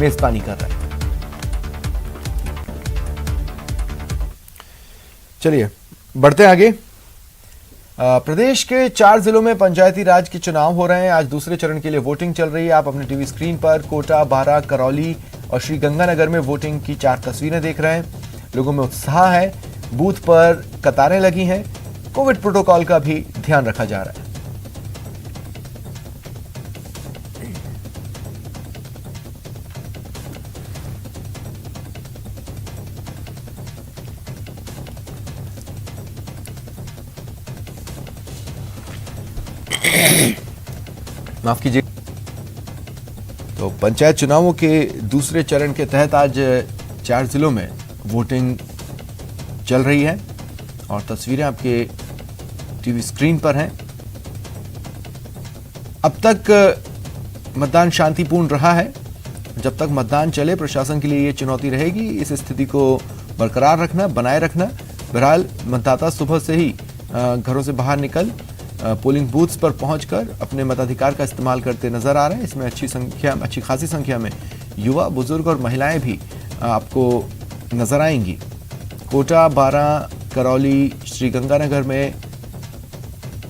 मेजबानी कर रहा है। चलिए बढ़ते हैं आगे। प्रदेश के 4 जिलों में पंचायती राज के चुनाव हो रहे हैं। आज दूसरे चरण के लिए वोटिंग चल रही है। आप अपने टीवी स्क्रीन पर कोटा, बारां, करौली और श्रीगंगानगर में वोटिंग की 4 तस्वीरें देख रहे हैं। लोगों में उत्साह है, बूथ पर कतारें लगी हैं। कोविड प्रोटोकॉल का भी ध्यान रखा जा रहा है। माफ कीजिए। तो पंचायत चुनावों के दूसरे चरण के तहत आज 4 जिलों में वोटिंग चल रही है और तस्वीरें आपके टीवी स्क्रीन पर हैं। अब तक मतदान शांतिपूर्ण रहा है। जब तक मतदान चले, प्रशासन के लिए ये चुनौती रहेगी इस स्थिति को बरकरार रखना, बनाए रखना। बहरहाल मतदाता सुबह से ही घरों से बाहर निकल पोलिंग बूथ्स पर पहुंचकर अपने मताधिकार का इस्तेमाल करते नजर आ रहे हैं। इसमें अच्छी खासी संख्या में युवा, बुजुर्ग और महिलाएं भी आपको नजर आएंगी। कोटा, बारां, करौली, श्रीगंगानगर में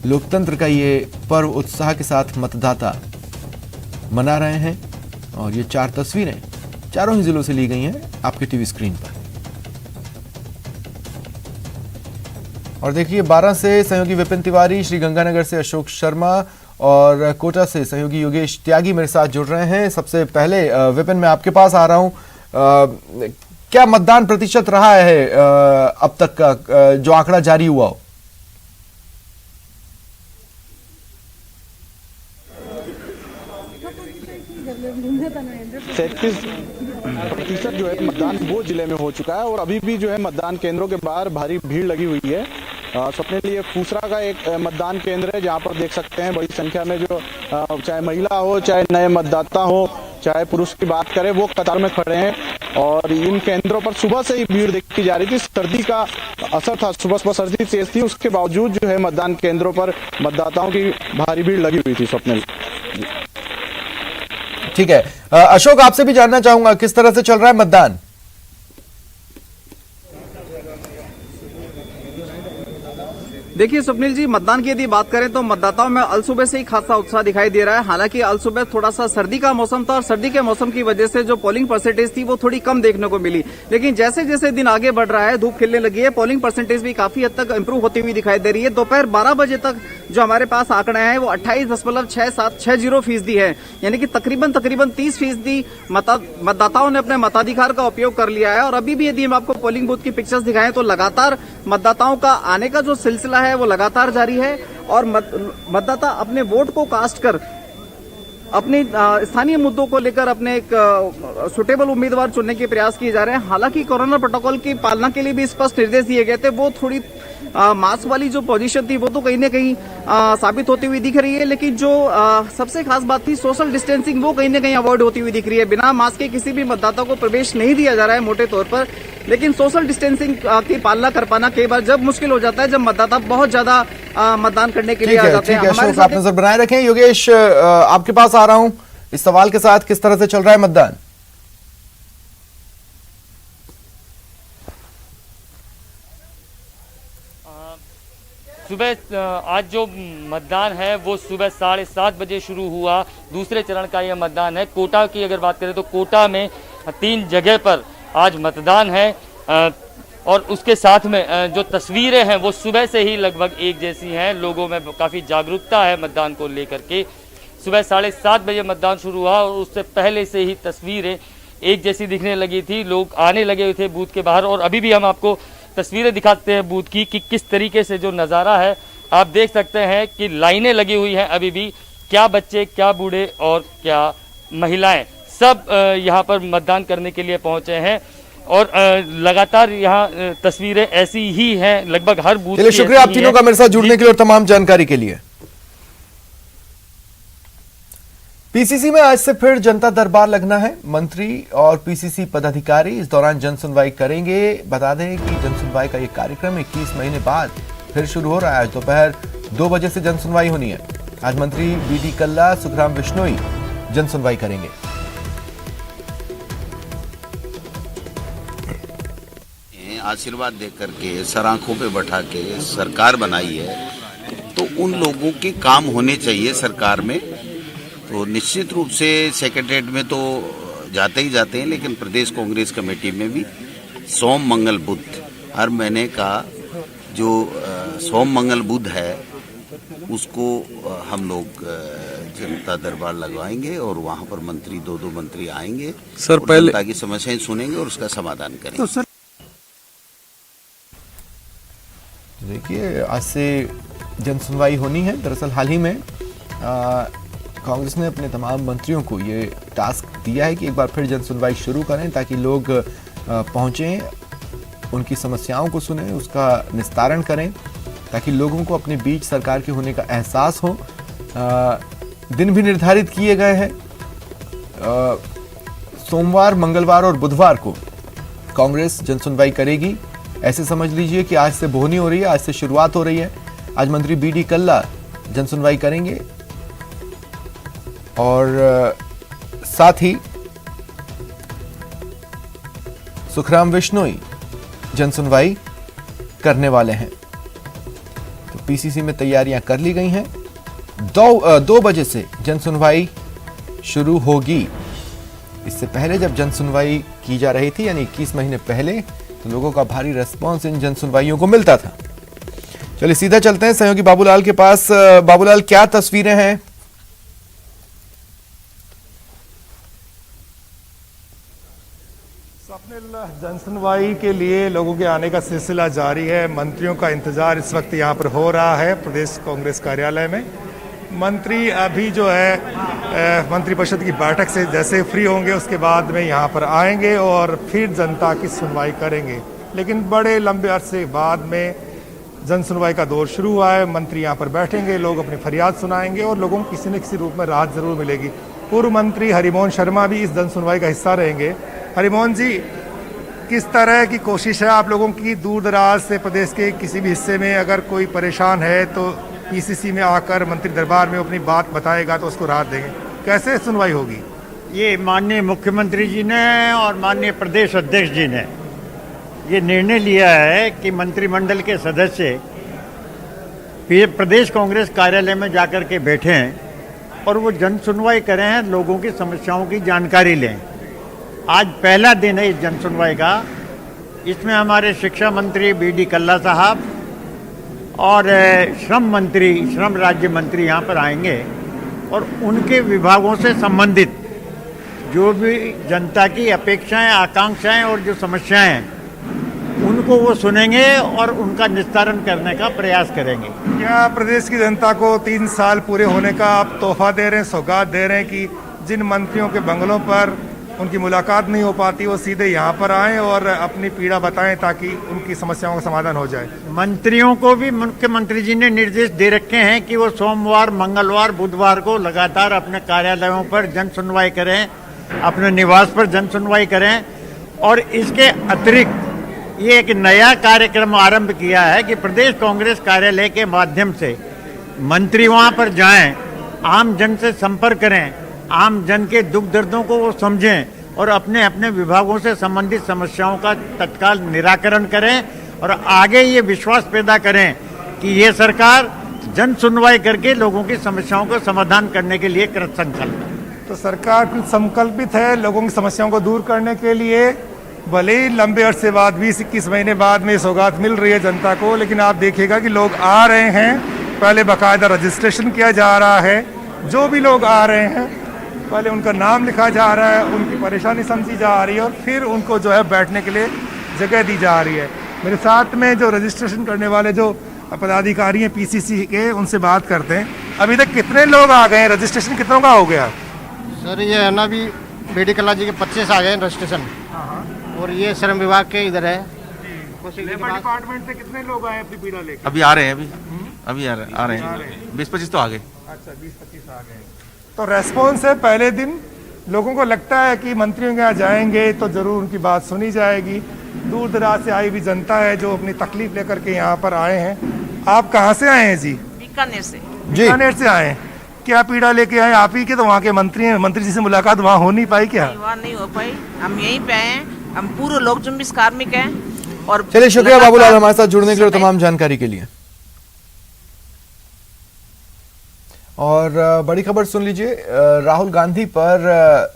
लोकतंत्र का ये पर्व उत्साह के साथ मतदाता मना रहे हैं और ये 4 तस्वीरें चारों ही जिलों से ली गई हैं आपके टीवी स्क्रीन पर। और देखिए, बारां से सहयोगी विपिन तिवारी, श्रीगंगानगर से अशोक शर्मा और कोटा से सहयोगी योगेश त्यागी मेरे साथ जुड़ रहे हैं। सबसे पहले विपिन, मैं आपके पास आ रहा हूं। क्या मतदान प्रतिशत रहा है अब तक का जो आंकड़ा जारी हुआ हो? प्रतिशत जो है मतदान वो जिले में हो चुका है और अभी भी जो है मतदान केंद्रों के बाहर भारी भीड़ लगी हुई है। स्वप्निल, ये फूसरा का एक मतदान केंद्र है जहां पर देख सकते हैं बड़ी संख्या में जो चाहे महिला हो, चाहे नए मतदाता हो, चाहे पुरुष की बात करें, वो कतार में खड़े हैं। और इन केंद्रों पर सुबह से ही भीड़ देखी जा रही थी। सर्दी का असर था, सुबह सर्दी तेज थी, उसके बावजूद जो है मतदान केंद्रों पर मतदाताओं की भारी भीड़ लगी हुई थी। स्वप्निल, ठीक है। अशोक, आपसे भी जानना चाहूंगा किस तरह से चल रहा है मतदान? देखिए स्वप्निल जी, मतदान की यदि बात करें तो मतदाताओं में अलसुबह से ही खासा उत्साह दिखाई दे रहा है। हालांकि अलसुबह थोड़ा सा सर्दी का मौसम था और सर्दी के मौसम की वजह से जो पोलिंग परसेंटेज थी वो थोड़ी कम देखने को मिली। लेकिन जैसे जैसे दिन आगे बढ़ रहा है, धूप खिलने लगी है, पोलिंग परसेंटेज भी काफी हद तक इंप्रूव होती हुई दिखाई दे रही है। दोपहर 12 बजे तक जो हमारे पास आंकड़ा है वो 28.6760% है, यानी कि तकरीबन 30% मतदाताओं ने अपने मताधिकार का उपयोग कर लिया है। और अभी भी यदि हम आपको पोलिंग बूथ की पिक्चर्स दिखाएं तो लगातार मतदाताओं का आने का जो सिलसिला है वो लगातार जारी है और मतदाता अपने वोट को कास्ट कर अपने स्थानीय मुद्दों को लेकर अपने एक सुटेबल उम्मीदवार चुनने के प्रयास किए जा रहे हैं। हालांकि कोरोना प्रोटोकॉल की पालना के लिए भी स्पष्ट निर्देश दिए गए थे। वो थोड़ी मास्क वाली जो पोजीशन थी वो तो कहीं ना कहीं साबित होती हुई दिख रही है, लेकिन जो सबसे खास बात थी सोशल डिस्टेंसिंग, वो कहीं ना कहीं अवॉइड होती हुई दिख रही है। बिना मास्क के किसी भी मतदाता को प्रवेश नहीं दिया जा रहा है मोटे तौर पर, लेकिन सोशल डिस्टेंसिंग की पालना कर पाना कई बार जब मुश्किल हो जाता है, जब मतदाता बहुत ज्यादा मतदान करने के लिए आ जाते हैं। हमारे साथ नजर बनाए रखें। योगेश, आपके पास आ रहा हूं इस सवाल के साथ, किस तरह से चल रहा है मतदान? सुबह आज जो मतदान है वो सुबह 7:30 बजे शुरू हुआ। दूसरे चरण का यह मतदान है। कोटा की अगर बात करें तो कोटा में 3 जगह पर आज मतदान है और उसके साथ में जो तस्वीरें हैं वो सुबह से ही लगभग एक जैसी हैं। लोगों में काफ़ी जागरूकता है मतदान को लेकर के। सुबह 7:30 बजे मतदान शुरू हुआ और उससे पहले से ही तस्वीरें एक जैसी दिखने लगी थी। लोग आने लगे हुए थे बूथ के बाहर और अभी भी हम आपको तस्वीरें दिखाते हैं बूथ की कि किस तरीके से जो नज़ारा है आप देख सकते हैं कि लाइनें लगी हुई हैं अभी भी। क्या बच्चे, क्या बूढ़े और क्या महिलाएं, सब यहाँ पर मतदान करने के लिए पहुंचे हैं और लगातार यहाँ तस्वीरें ऐसी ही हैं लगभग हर बूथ। चलिए, शुक्रिया आप तीनों का मेरे साथ जुड़ने के लिए और तमाम जानकारी के लिए। पीसीसी में आज से फिर जनता दरबार लगना है। मंत्री और पीसीसी पदाधिकारी इस दौरान जनसुनवाई करेंगे। बता दें कि जनसुनवाई का ये कार्यक्रम 21 महीने बाद फिर शुरू हो रहा है। आज दोपहर 2 बजे से जनसुनवाई होनी है। आज मंत्री बीडी कल्ला, सुखराम बिश्नोई जनसुनवाई करेंगे। आशीर्वाद दे करके सर आंखों पे बैठा के सरकार बनाई है, तो उन लोगों के काम होने चाहिए सरकार में। तो निश्चित रूप से सेक्रेटरीट में तो जाते ही जाते हैं, लेकिन प्रदेश कांग्रेस कमेटी में भी सोम मंगल बुध हर महीने का जो सोम मंगल बुध है उसको हम लोग जनता दरबार लगवाएंगे और वहां पर मंत्री दो मंत्री आएंगे सर, और पहले जनता की समस्याएं सुनेंगे और उसका समाधान करेंगे। तो सर देखिए, आज से जन सुनवाई होनी है। दरअसल हाल ही में कांग्रेस ने अपने तमाम मंत्रियों को ये टास्क दिया है कि एक बार फिर जन सुनवाई शुरू करें ताकि लोग पहुंचें, उनकी समस्याओं को सुनें, उसका निस्तारण करें, ताकि लोगों को अपने बीच सरकार के होने का एहसास हो। दिन भी निर्धारित किए गए हैं। सोमवार, मंगलवार और बुधवार को कांग्रेस जन सुनवाई करेगी। ऐसे समझ लीजिए कि आज से बोहनी हो रही है, आज से शुरुआत हो रही है। आज मंत्री बीडी कल्ला जन सुनवाई करेंगे और साथ ही सुखराम बिश्नोई जन सुनवाई करने वाले हैं। तो पीसीसी में तैयारियां कर ली गई हैं। 2 बजे से जन सुनवाई शुरू होगी। इससे पहले जब जन सुनवाई की जा रही थी, यानी 21 महीने पहले, तो लोगों का भारी रेस्पॉन्स इन जन सुनवाइयों को मिलता था। चलिए सीधा चलते हैं सहयोगी बाबूलाल के पास। बाबूलाल, क्या तस्वीरें हैं? जन सुनवाई के लिए लोगों के आने का सिलसिला जारी है। मंत्रियों का इंतजार इस वक्त यहाँ पर हो रहा है प्रदेश कांग्रेस कार्यालय में। मंत्री अभी जो है मंत्रिपरिषद की बैठक से जैसे फ्री होंगे उसके बाद में यहाँ पर आएंगे और फिर जनता की सुनवाई करेंगे। लेकिन बड़े लंबे अरसे बाद में जन सुनवाई का दौर शुरू हुआ है। मंत्री यहाँ पर बैठेंगे, लोग अपनी फरियाद सुनाएंगे और लोगों को किसी न किसी रूप में राहत जरूर मिलेगी। पूर्व मंत्री हरिमोहन शर्मा भी इस जन सुनवाई का हिस्सा रहेंगे। हरिमोहन जी, किस तरह की कोशिश है आप लोगों की? दूर दराज से प्रदेश के किसी भी हिस्से में अगर कोई परेशान है तो पीसीसी में आकर मंत्री दरबार में अपनी बात बताएगा तो उसको राहत देंगे। कैसे सुनवाई होगी? ये माननीय मुख्यमंत्री जी ने और माननीय प्रदेश अध्यक्ष जी ने ये निर्णय लिया है कि मंत्रिमंडल के सदस्य प्रदेश कांग्रेस कार्यालय में जाकर के बैठे हैं और वो जन सुनवाई करें हैं, लोगों की समस्याओं की जानकारी लें। आज पहला दिन है इस जन सुनवाई का। इसमें हमारे शिक्षा मंत्री बीडी कल्ला साहब और श्रम राज्य मंत्री यहाँ पर आएंगे और उनके विभागों से संबंधित जो भी जनता की अपेक्षाएं, आकांक्षाएं और जो समस्याएं हैं उनको वो सुनेंगे और उनका निस्तारण करने का प्रयास करेंगे। क्या प्रदेश की जनता को 3 साल पूरे होने का आप तोहफा दे रहे हैं, सौगात दे रहे हैं कि जिन मंत्रियों के बंगलों पर उनकी मुलाकात नहीं हो पाती वो सीधे यहाँ पर आएं और अपनी पीड़ा बताएं ताकि उनकी समस्याओं का समाधान हो जाए? मंत्रियों को भी मुख्यमंत्री जी ने निर्देश दे रखे हैं कि वो सोमवार, मंगलवार, बुधवार को लगातार अपने कार्यालयों पर जन सुनवाई करें, अपने निवास पर जन सुनवाई करें। और इसके अतिरिक्त ये एक नया कार्यक्रम आरंभ किया है कि प्रदेश कांग्रेस कार्यालय के माध्यम से मंत्री वहाँ पर जाएं, आम जन से संपर्क करें, आम जन के दुख दर्दों को वो समझें और अपने अपने विभागों से संबंधित समस्याओं का तत्काल निराकरण करें और आगे ये विश्वास पैदा करें कि ये सरकार जन सुनवाई करके लोगों की समस्याओं का समाधान करने के लिए कृत संकल्प है। तो सरकार कुछ संकल्पित है लोगों की समस्याओं को दूर करने के लिए। भले ही लंबे अरसे बाद 20-21 महीने बाद में सौगात मिल रही है जनता को, लेकिन आप देखिएगा कि लोग आ रहे हैं। पहले बाकायदा रजिस्ट्रेशन किया जा रहा है। जो भी लोग आ रहे हैं पहले उनका नाम लिखा जा रहा है, उनकी परेशानी समझी जा रही है और फिर उनको जो है बैठने के लिए जगह दी जा रही है। मेरे साथ में जो रजिस्ट्रेशन करने वाले जो पदाधिकारी हैं पीसीसी के, उनसे बात करते हैं। अभी तक कितने लोग आ गए? रजिस्ट्रेशन कितनों का हो गया? सर ये है ना, अभी बीडी कल्ला जी के 25 आ गए रजिस्ट्रेशन और ये श्रम विभाग के इधर है। लेबर डिपार्टमेंट से कितने लोग आए अपनी पीड़ा लेकर? अभी आ रहे हैं, अभी आ रहे हैं 20-25 तो आ गए। अच्छा, 20-25 आ गए। तो रेस्पॉन्स है पहले दिन। लोगों को लगता है कि मंत्रियों के यहाँ जाएंगे तो जरूर उनकी बात सुनी जाएगी। दूर दराज से आई भी जनता है जो अपनी तकलीफ लेकर के यहाँ पर आए हैं। आप कहाँ से आए हैं जी? बीकानेर से। बीकानेर से आए हैं। क्या पीड़ा लेके आए आप ही के? तो वहाँ के मंत्री जी से मुलाकात वहाँ हो नहीं पाई क्या? वहाँ नहीं हो पाई। हम यहीं पे आए हैं। हम पूरे लोक जुम्बिश कार्मिक हैं और चलिए, शुक्रिया लगातार बाबूलाल हमारे साथ जुड़ने के लिए और समय- तमाम जानकारी के लिए। और बड़ी खबर सुन लीजिए, राहुल गांधी पर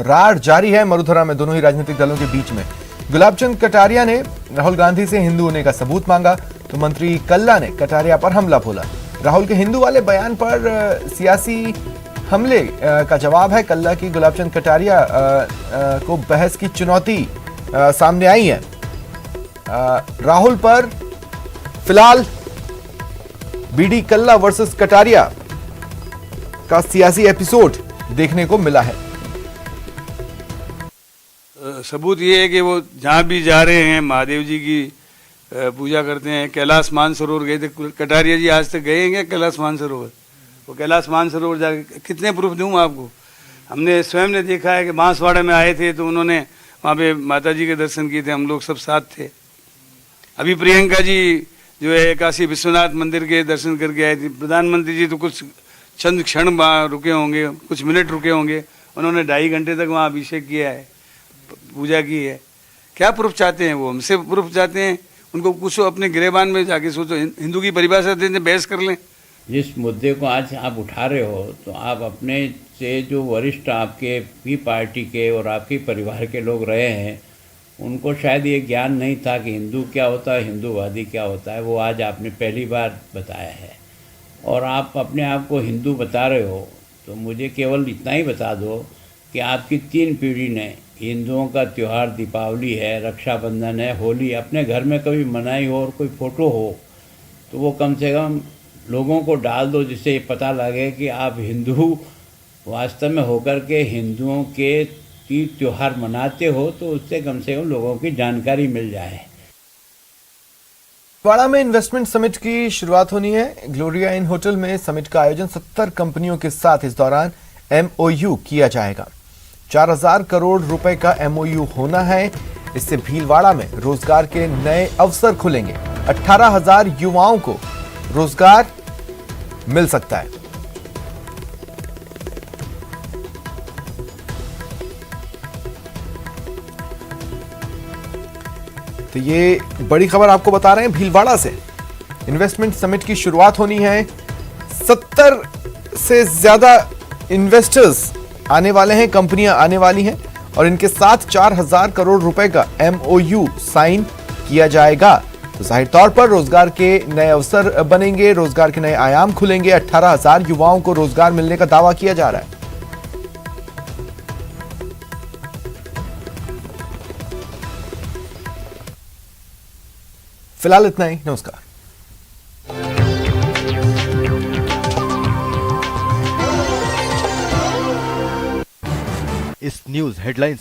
रार जारी है मरुधरा में दोनों ही राजनीतिक दलों के बीच में। गुलाबचंद कटारिया ने राहुल गांधी से हिंदू होने का सबूत मांगा तो मंत्री कल्ला ने कटारिया पर हमला बोला। राहुल के हिंदू वाले बयान पर सियासी हमले का जवाब है कल्ला की। गुलाबचंद कटारिया को बहस की चुनौती सामने आई है। राहुल पर फिलहाल बीडी कल्ला वर्सेस कटारिया का सियासी एपिसोड देखने को मिला है। सबूत ये है कि वो जहाँ भी जा रहे हैं महादेव जी की पूजा करते हैं। कैलाश मानसरोवर गए थे कटारिया जी, आज तक गए हैं क्या कैलाश मानसरोवर? वो कैलाश मानसरोवर जाके कितने प्रूफ दूँ आपको? हमने स्वयं ने देखा है कि बांसवाड़ा में आए थे तो उन्होंने वहाँ पे माता जी के दर्शन किए थे, हम लोग सब साथ थे। अभी प्रियंका जी जो है काशी विश्वनाथ मंदिर के दर्शन करके आए थे। प्रधानमंत्री जी तो कुछ चंद क्षण रुके होंगे, कुछ मिनट रुके होंगे, उन्होंने 2.5 घंटे तक वहाँ अभिषेक किया है, पूजा की है। क्या प्रूफ चाहते हैं वो? हमसे प्रूफ चाहते हैं, उनको पूछो, अपने गिरेबान में जाके सोचो, हिंदू की परिभाषा देने बहस कर लें। जिस मुद्दे को आज आप उठा रहे हो तो आप अपने से जो वरिष्ठ आपके भी पार्टी के और आपके परिवार के लोग रहे हैं उनको शायद ये ज्ञान नहीं था कि हिंदू क्या होता है, हिंदूवादी क्या होता है। वो आज आपने पहली बार बताया है और आप अपने आप को हिंदू बता रहे हो। तो मुझे केवल इतना ही बता दो कि आपकी 3 पीढ़ी ने हिंदुओं का त्यौहार दीपावली है, रक्षाबंधन है, होली अपने घर में कभी मनाई हो और कोई फ़ोटो हो तो वो कम से कम लोगों को डाल दो, जिससे ये पता लगे कि आप हिंदू वास्तव में होकर के हिंदुओं के तीज त्यौहार मनाते हो, तो उससे कम से कम लोगों की जानकारी मिल जाए। वाड़ा में इन्वेस्टमेंट समिट की शुरुआत होनी है। ग्लोरिया इन होटल में समिट का आयोजन 70 कंपनियों के साथ इस दौरान MOU किया जाएगा। 4000 करोड़ रुपए का MOU होना है। इससे भीलवाड़ा में रोजगार के नए अवसर खुलेंगे। 18,000 युवाओं को रोजगार मिल सकता है। तो ये बड़ी खबर आपको बता रहे हैं भीलवाड़ा से। इन्वेस्टमेंट समिट की शुरुआत होनी है। 70 से ज्यादा इन्वेस्टर्स आने वाले हैं, कंपनियां आने वाली हैं और इनके साथ 4000 करोड़ रुपए का MOU साइन किया जाएगा। तो जाहिर तौर पर रोजगार के नए अवसर बनेंगे, रोजगार के नए आयाम खुलेंगे। 18,000 युवाओं को रोजगार मिलने का दावा किया जा रहा है। फिलहाल इतना ही। नमस्कार। इस न्यूज हेडलाइंस